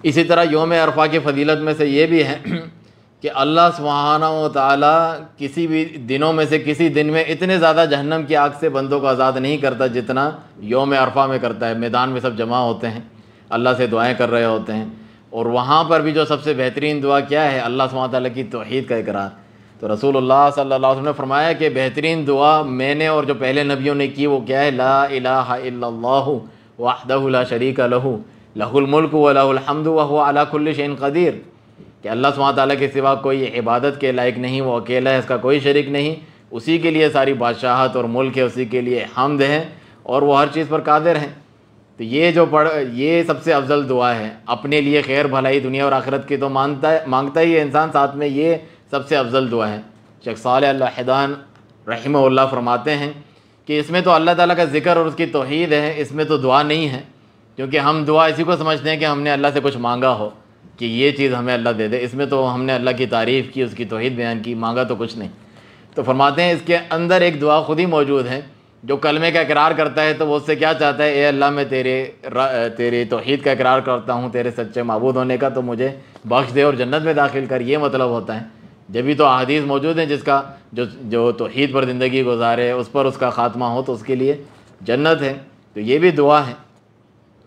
اسی طرح یوم عرفہ کی فضیلت میں سے یہ بھی ہے کہ اللہ سبحانہ و تعالیٰ کسی بھی دنوں میں سے کسی دن میں اتنے زیادہ جہنم کی آگ سے بندوں کو آزاد نہیں کرتا جتنا یوم عرفہ میں کرتا ہے۔ میدان میں سب جمع ہوتے ہیں، اللہ سے دعائیں کر رہے ہوتے ہیں، اور وہاں پر بھی جو سب سے بہترین دعا کیا ہے؟ اللہ سبحانہ تعالیٰ کی توحید کا اقرار۔ تو رسول اللہ صلی اللہ علیہ وسلم نے فرمایا کہ بہترین دعا میں نے اور جو پہلے نبیوں نے کی وہ کیا ہے؟ لا الہ الا اللہ وحدہ لا شریک لہ لہ الملک ولہ الحمد وہو علی کل شیء قدیر، کہ اللہ سبحانہ تعالیٰ کے سوا کوئی عبادت کے لائق نہیں، وہ اکیلا ہے، اس کا کوئی شریک نہیں، اسی کے لیے ساری بادشاہت اور ملک ہے، اسی کے لیے حمد ہے، اور وہ ہر چیز پر قادر ہیں۔ تو یہ سب سے افضل دعا ہے، اپنے لیے خیر بھلائی دنیا اور آخرت کی تو مانگتا ہی ہے انسان، ساتھ میں یہ سب سے افضل دعا ہے۔ شیخ صالح الحیدان رحمہ اللہ فرماتے ہیں کہ اس میں تو اللہ تعالیٰ کا ذکر اور اس کی توحید ہے، اس میں تو دعا نہیں ہے، کیونکہ ہم دعا اسی کو سمجھتے ہیں کہ ہم نے اللہ سے کچھ مانگا ہو کہ یہ چیز ہمیں اللہ دے دے، اس میں تو ہم نے اللہ کی تعریف کی، اس کی توحید بیان کی، مانگا تو کچھ نہیں۔ تو فرماتے ہیں اس کے اندر ایک دعا خود ہی موجود ہے، جو کلمے کا اقرار کرتا ہے تو وہ اس سے کیا چاہتا ہے؟ اے اللہ میں تیرے توحید کا اقرار کرتا ہوں، تیرے سچے معبود ہونے کا، تو مجھے بخش دے اور جنت میں داخل کر، یہ مطلب ہوتا ہے۔ جبھی تو احادیث موجود ہیں جس کا جو توحید پر زندگی گزارے اس پر اس کا خاتمہ ہو تو اس کے لیے جنت ہے، تو یہ بھی دعا ہے۔